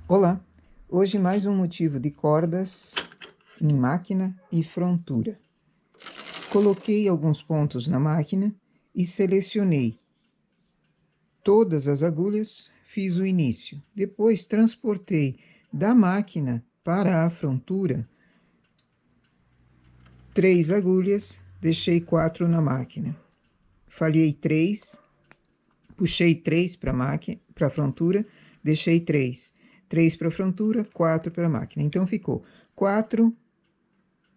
Olá! Hoje mais um motivo de cordas em máquina e frontura. Coloquei alguns pontos na máquina e selecionei todas as agulhas, fiz o início. Depois transportei da máquina para a frontura 3 agulhas, deixei 4 na máquina. Falhei 3, puxei 3 para a frontura, deixei 3. 3 para a frontura, 4 para a máquina. Então, ficou 4,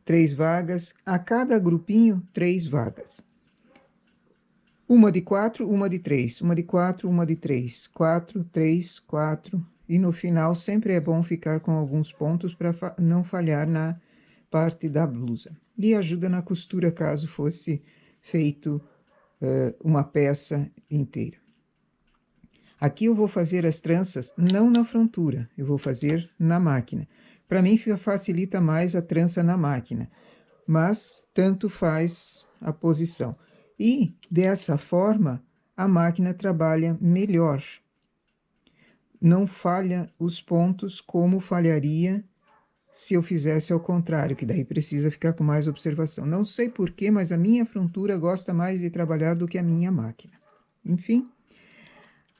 3 vagas, a cada grupinho, 3 vagas. Uma de 4, uma de 3, uma de 4, uma de 3, 4, 3, 4. E no final, sempre é bom ficar com alguns pontos para não falhar na parte da blusa. E ajuda na costura, caso fosse feito uma peça inteira. Aqui eu vou fazer as tranças não na frontura, eu vou fazer na máquina. Para mim facilita mais a trança na máquina, mas tanto faz a posição. E dessa forma a máquina trabalha melhor. Não falha os pontos como falharia se eu fizesse ao contrário, que daí precisa ficar com mais observação. Não sei porquê, mas a minha frontura gosta mais de trabalhar do que a minha máquina. Enfim.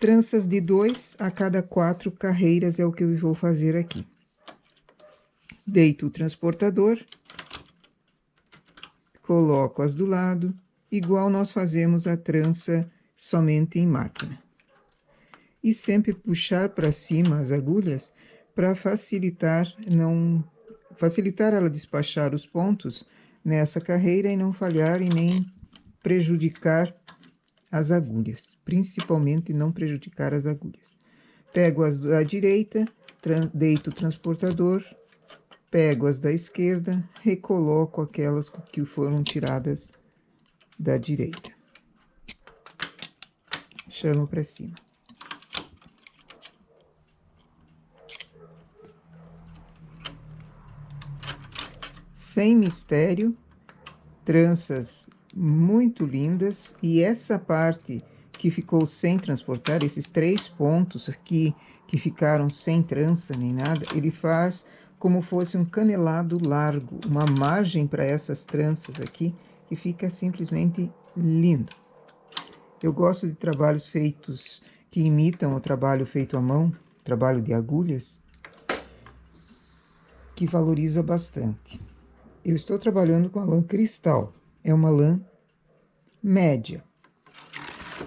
Tranças de 2 a cada 4 carreiras é o que eu vou fazer aqui. Deito o transportador, coloco as do lado, igual nós fazemos a trança somente em máquina. E sempre puxar para cima as agulhas para facilitar ela despachar os pontos nessa carreira e não falhar e nem prejudicar as agulhas, principalmente não prejudicar as agulhas. Pego as da direita, deito o transportador, pego as da esquerda, recoloco aquelas que foram tiradas da direita. Chamo para cima. Sem mistério, tranças muito lindas, e essa parte que ficou sem transportar, esses 3 pontos aqui que ficaram sem trança nem nada, ele faz como fosse um canelado largo, uma margem para essas tranças aqui, que fica simplesmente lindo. Eu gosto de trabalhos feitos que imitam o trabalho feito à mão, trabalho de agulhas, que valoriza bastante. Eu estou trabalhando com a lã cristal, é uma lã média.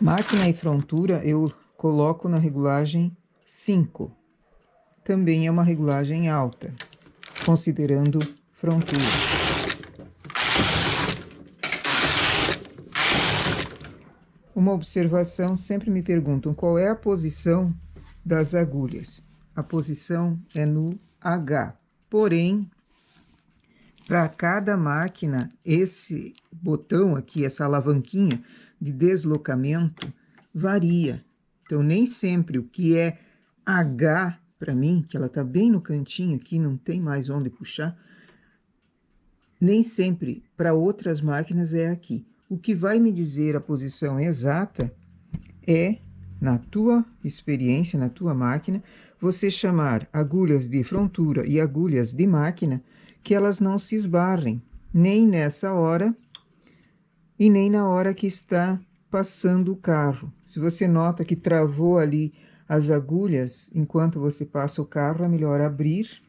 Máquina e frontura eu coloco na regulagem 5. Também é uma regulagem alta, considerando frontura. Uma observação, sempre me perguntam qual é a posição das agulhas. A posição é no H, porém, para cada máquina, esse botão aqui, essa alavanquinha de deslocamento, varia. Então, nem sempre o que é H para mim, que ela está bem no cantinho aqui, não tem mais onde puxar, nem sempre para outras máquinas é aqui. O que vai me dizer a posição exata é, na tua experiência, na tua máquina, você chamar agulhas de frontura e agulhas de máquina, que elas não se esbarrem, nem nessa hora e nem na hora que está passando o carro. Se você nota que travou ali as agulhas enquanto você passa o carro, é melhor abrir,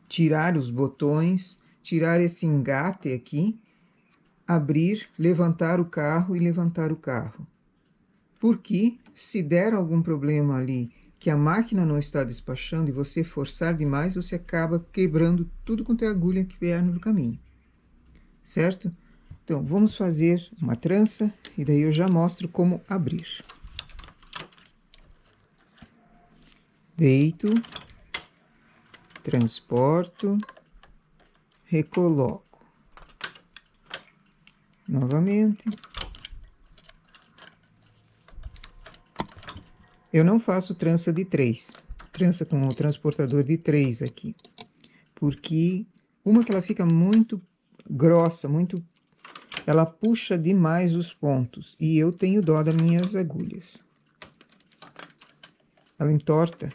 tirar os botões, tirar esse engate aqui, abrir, levantar o carro e levantar o carro. Porque se der algum problema ali, que a máquina não está despachando e você forçar demais, você acaba quebrando tudo quanto é agulha que vier no caminho. Certo? Então, vamos fazer uma trança e daí eu já mostro como abrir. Deito, transporto, recoloco. Novamente. Eu não faço trança de 3, trança com o transportador de 3 aqui, porque uma que ela fica muito grossa, ela puxa demais os pontos, e eu tenho dó das minhas agulhas. Ela entorta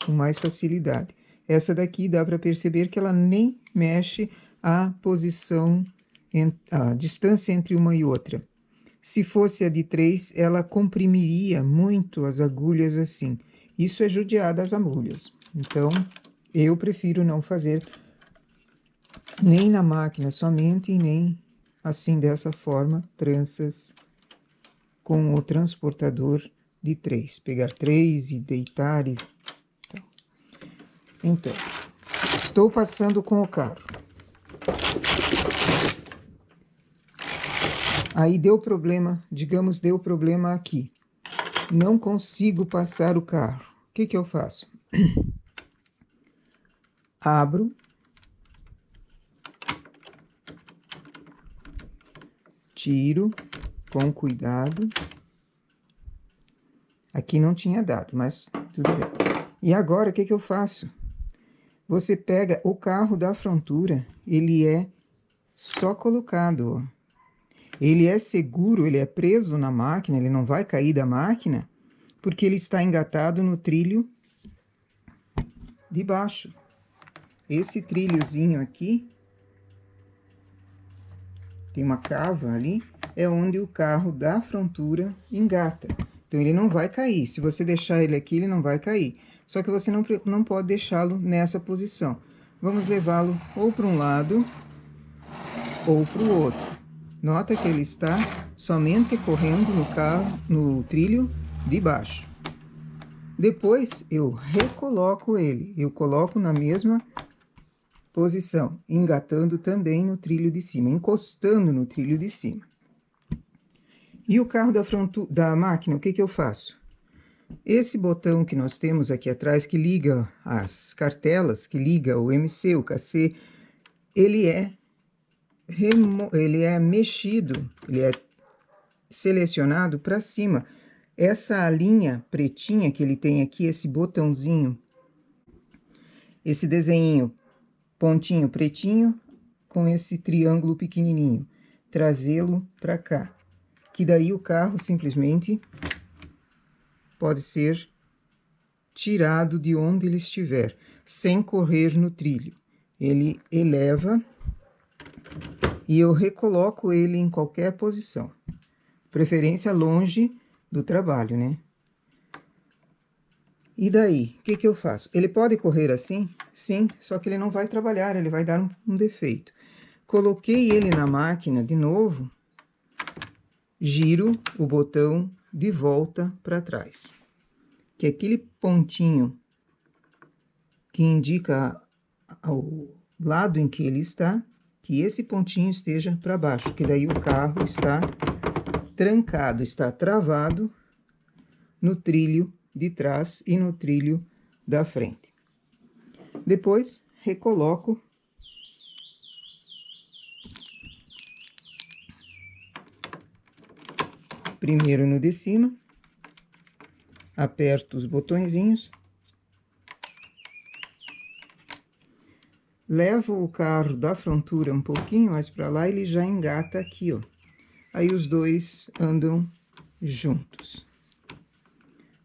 com mais facilidade. Essa daqui dá para perceber que ela nem mexe a posição, a distância entre uma e outra. Se fosse a de 3, ela comprimiria muito as agulhas assim. Isso é judiar das agulhas. Então, eu prefiro não fazer nem na máquina somente, e nem assim, dessa forma, tranças com o transportador de 3. Pegar 3 e deitar e... Então, estou passando com o carro. Aí deu problema, digamos, deu problema aqui. Não consigo passar o carro. O que que eu faço? Abro. Tiro com cuidado. Aqui não tinha dado, mas tudo bem. E agora, o que que eu faço? Você pega o carro da frontura, ele é só colocado, ó. Ele é seguro, ele é preso na máquina, ele não vai cair da máquina, porque ele está engatado no trilho de baixo. Esse trilhozinho aqui, tem uma cava ali, é onde o carro da frontura engata. Então, ele não vai cair. Se você deixar ele aqui, ele não vai cair. Só que você não pode deixá-lo nessa posição. Vamos levá-lo ou para um lado ou para o outro. Nota que ele está somente correndo no trilho de baixo. Depois, eu recoloco ele. Eu coloco na mesma posição, engatando também no trilho de cima, encostando no trilho de cima. E o carro da máquina, o que que eu faço? Esse botão que nós temos aqui atrás, que liga as cartelas, que liga o MC, o KC, ele é mexido, ele é selecionado para cima. Essa linha pretinha que ele tem aqui, esse botãozinho, esse desenho, pontinho pretinho, com esse triângulo pequenininho, trazê-lo para cá. Que daí o carro simplesmente pode ser tirado de onde ele estiver, sem correr no trilho. Ele eleva e eu recoloco ele em qualquer posição. Preferência longe do trabalho, né? E daí, o que que eu faço? Ele pode correr assim? Sim, só que ele não vai trabalhar, ele vai dar um defeito. Coloquei ele na máquina de novo, giro o botão de volta para trás. Que é aquele pontinho que indica o lado em que ele está, que esse pontinho esteja para baixo, que daí o carro está trancado, está travado no trilho de trás e no trilho da frente. Depois, recoloco primeiro no de cima, aperto os botõezinhos, levo o carro da frontura um pouquinho mais para lá, ele já engata aqui, ó. Aí os dois andam juntos.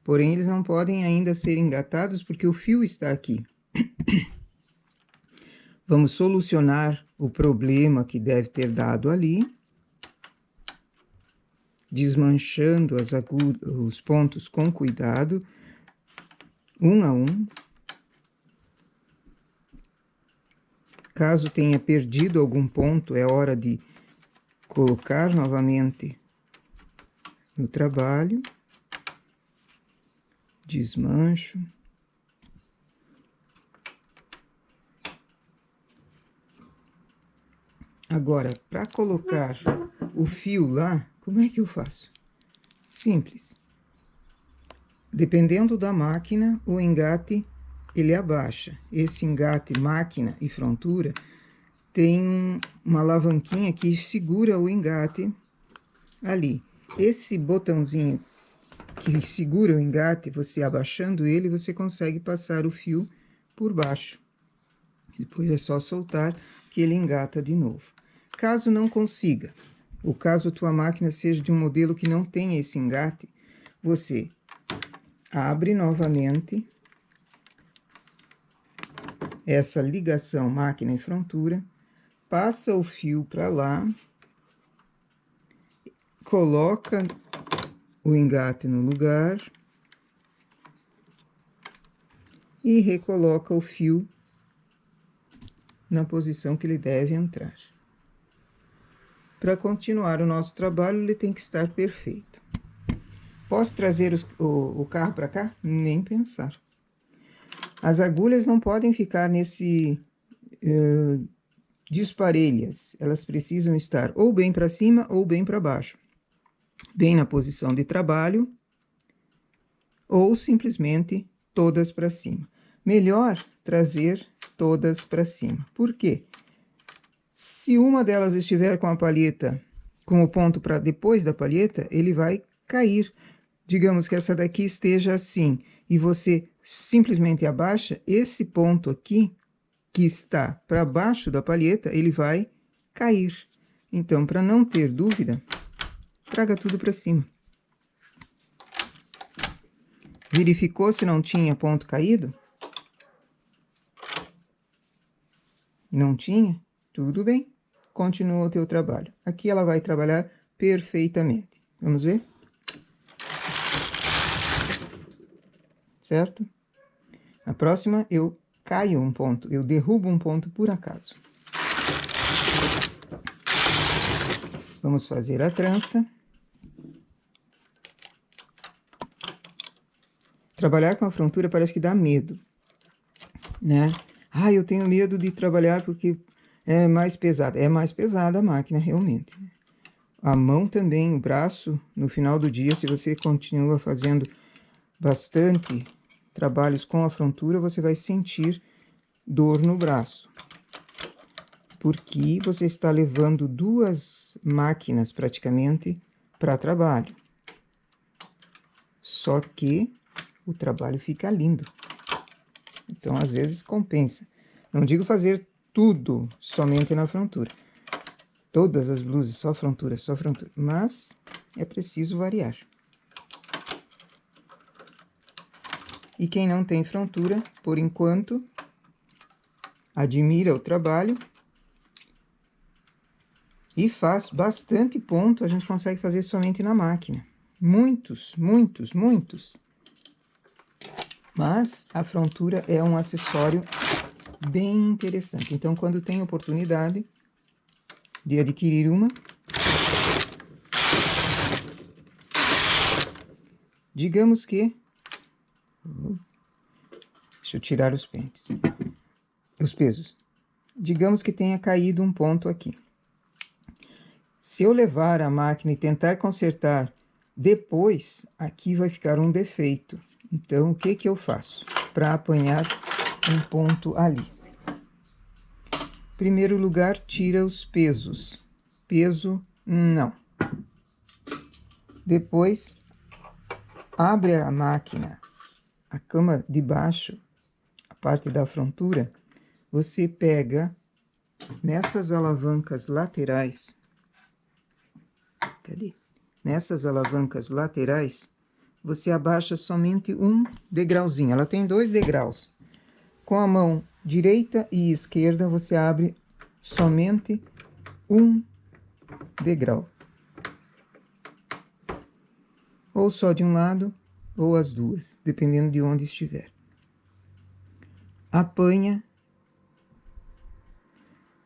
Porém, eles não podem ainda ser engatados porque o fio está aqui. Vamos solucionar o problema que deve ter dado ali, desmanchando os pontos com cuidado, um a um. Caso tenha perdido algum ponto, é hora de colocar novamente no trabalho. Desmancho. Agora, para colocar o fio lá, como é que eu faço? Simples. Dependendo da máquina, o engate, ele abaixa. Esse engate máquina e frontura tem uma alavanquinha que segura o engate ali. Esse botãozinho que segura o engate, você abaixando ele, você consegue passar o fio por baixo. Depois é só soltar que ele engata de novo. Caso não consiga, ou caso a tua máquina seja de um modelo que não tenha esse engate, você abre novamente, essa ligação máquina e frontura, passa o fio para lá, coloca o engate no lugar e recoloca o fio na posição que ele deve entrar. Para continuar o nosso trabalho, ele tem que estar perfeito. Posso trazer o carro para cá? Nem pensar. As agulhas não podem ficar disparelhas. Elas precisam estar ou bem para cima ou bem para baixo. Bem na posição de trabalho ou simplesmente todas para cima. Melhor trazer todas para cima. Por quê? Se uma delas estiver com a palheta, com o ponto para depois da palheta, ele vai cair. Digamos que essa daqui esteja assim, e você simplesmente abaixa, esse ponto aqui, que está para baixo da palheta, ele vai cair. Então, para não ter dúvida, traga tudo para cima. Verificou se não tinha ponto caído? Não tinha? Tudo bem. Continua o teu trabalho. Aqui ela vai trabalhar perfeitamente. Vamos ver? Certo? Na próxima, eu caio um ponto, eu derrubo um ponto por acaso. Vamos fazer a trança. Trabalhar com a frontura parece que dá medo, né? Ah, eu tenho medo de trabalhar porque é mais pesada. É mais pesada a máquina, realmente. A mão também, o braço, no final do dia, se você continua fazendo bastante trabalhos com a frontura, você vai sentir dor no braço. Porque você está levando duas máquinas, praticamente, para trabalho. Só que o trabalho fica lindo. Então, às vezes, compensa. Não digo fazer tudo somente na frontura. Todas as blusas, só frontura, só frontura. Mas é preciso variar. E quem não tem frontura, por enquanto, admira o trabalho e faz bastante ponto. A gente consegue fazer somente na máquina. Muitos, muitos, muitos. Mas a frontura é um acessório bem interessante. Então, quando tem oportunidade de adquirir uma, digamos que... Deixa eu tirar os pentes. Os pesos. Digamos que tenha caído um ponto aqui. Se eu levar a máquina e tentar consertar depois, aqui vai ficar um defeito. Então, o que que eu faço para apanhar um ponto ali? Em primeiro lugar, tira os pesos. Peso, não. Depois, abre a máquina, a cama de baixo, a parte da frontura, você pega nessas alavancas laterais. Cadê? Nessas alavancas laterais, você abaixa somente um degrauzinho. Ela tem 2 degraus. Com a mão direita e esquerda, você abre somente um degrau. Ou só de um lado, ou as duas, dependendo de onde estiver. Apanha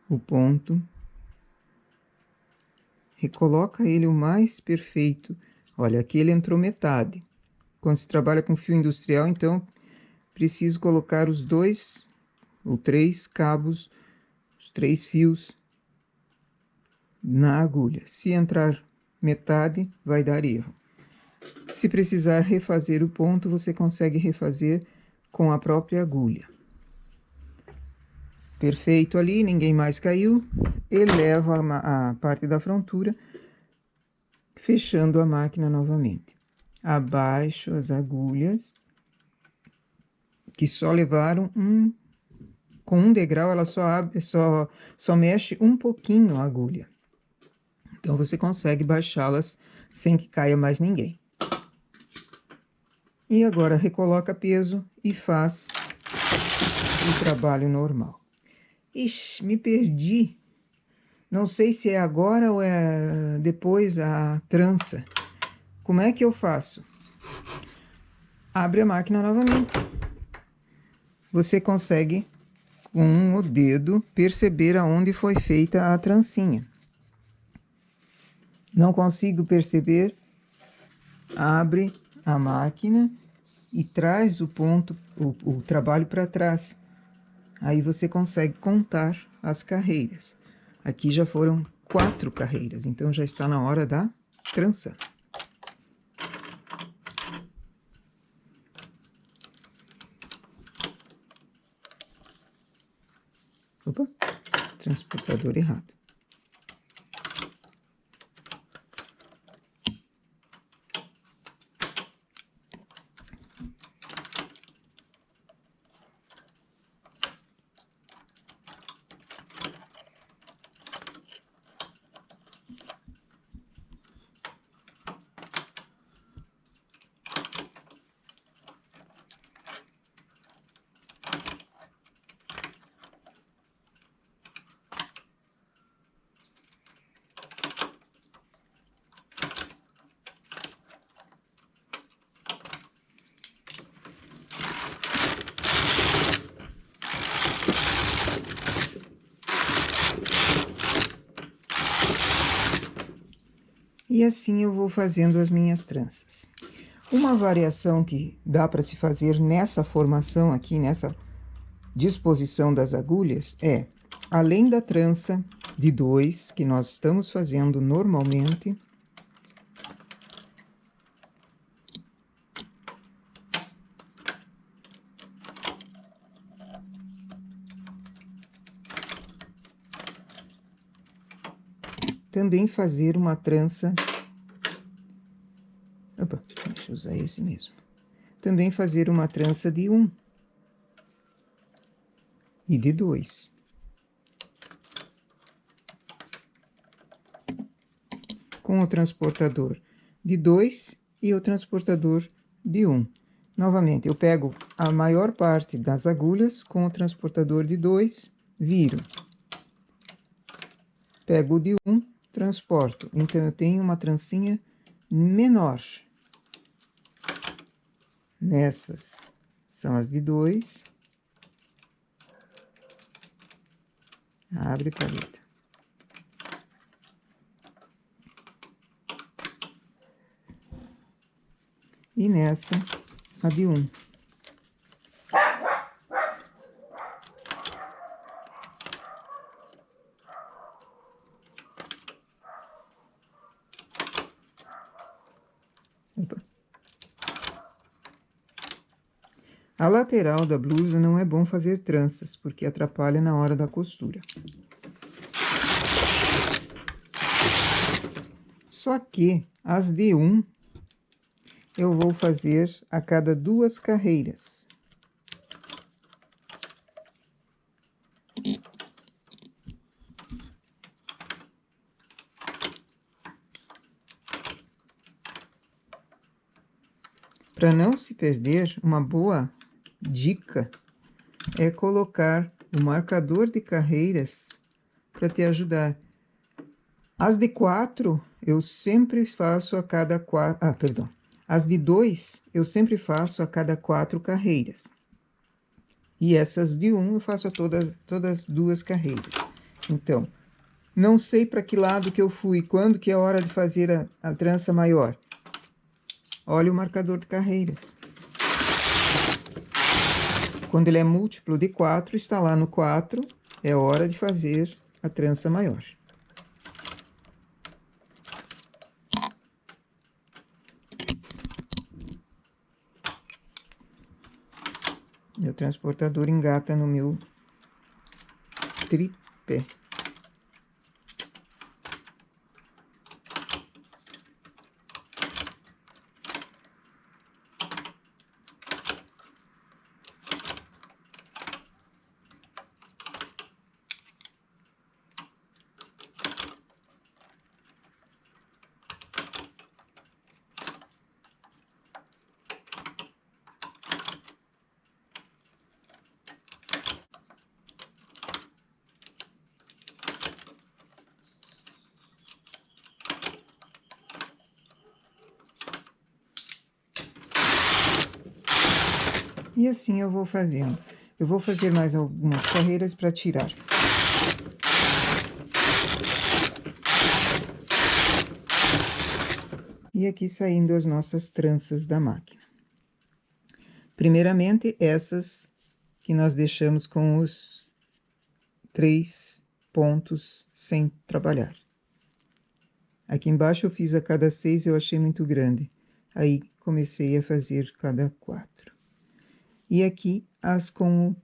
o ponto. Recoloca ele o mais perfeito. Olha, aqui ele entrou metade. Quando se trabalha com fio industrial, então, preciso colocar os 2 ou 3 cabos, os 3 fios na agulha. Se entrar metade, vai dar erro. Se precisar refazer o ponto, você consegue refazer com a própria agulha. Perfeito ali, ninguém mais caiu. Eleva a parte da frontura, fechando a máquina novamente. Abaixo as agulhas, que só levaram com um degrau, ela só mexe um pouquinho a agulha. Então, você consegue baixá-las sem que caia mais ninguém. E agora, recoloca peso e faz o trabalho normal. Ixi, me perdi. Não sei se é agora ou é depois a trança. Como é que eu faço? Abre a máquina novamente. Você consegue, com o dedo, perceber aonde foi feita a trancinha. Não consigo perceber? Abre a máquina e traz o ponto, o trabalho para trás. Aí você consegue contar as carreiras. Aqui já foram 4 carreiras, então já está na hora da trança. Opa, transportador errado. E assim eu vou fazendo as minhas tranças. Uma variação que dá para se fazer nessa formação aqui, nessa disposição das agulhas, é, além da trança de 2, que nós estamos fazendo normalmente, também fazer uma trança... Opa, deixa eu usar esse mesmo. Também fazer uma trança de 1 e de 2. Com o transportador de 2 e o transportador de 1. Novamente, eu pego a maior parte das agulhas com o transportador de 2, viro. Pego o de 1, transporto. Então, eu tenho uma trancinha menor. Nessas são as de 2. Abre paleta. E nessa, a de 1. Opa. A lateral da blusa não é bom fazer tranças, porque atrapalha na hora da costura. Só que as de 1 eu vou fazer a cada 2 carreiras. Para não se perder, uma boa dica é colocar o marcador de carreiras para te ajudar. As de 4, eu sempre faço a cada 4... Ah, perdão. As de 2, eu sempre faço a cada 4 carreiras. E essas de 1, eu faço a todas as 2 carreiras. Então, não sei para que lado que eu fui, quando que é a hora de fazer a trança maior. Olha o marcador de carreiras. Quando ele é múltiplo de 4, está lá no 4, é hora de fazer a trança maior. Meu transportador engata no meu tripé. E assim eu vou fazendo. Eu vou fazer mais algumas carreiras para tirar. E aqui saindo as nossas tranças da máquina. Primeiramente, essas que nós deixamos com os 3 pontos sem trabalhar. Aqui embaixo eu fiz a cada 6, eu achei muito grande. Aí, comecei a fazer cada 4. E aqui, as com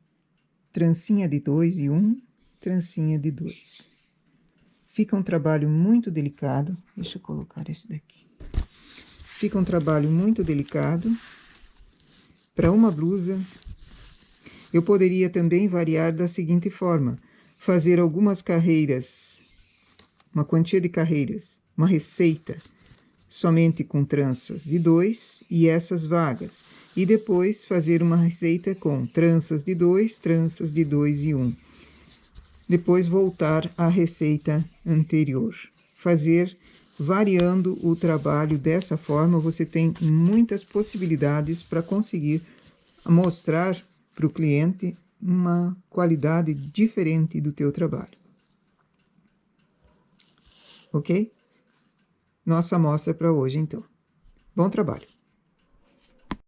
trancinha de 2 e 1, trancinha de 2. Fica um trabalho muito delicado. Deixa eu colocar esse daqui. Fica um trabalho muito delicado. Para uma blusa, eu poderia também variar da seguinte forma. Fazer algumas carreiras, uma quantia de carreiras, uma receita, somente com tranças de 2 e essas vagas. E depois fazer uma receita com tranças de 2, tranças de 2 e 1. Depois voltar à receita anterior. Fazer variando o trabalho dessa forma, você tem muitas possibilidades para conseguir mostrar para o cliente uma qualidade diferente do teu trabalho. Ok? Nossa amostra para hoje, então. Bom trabalho!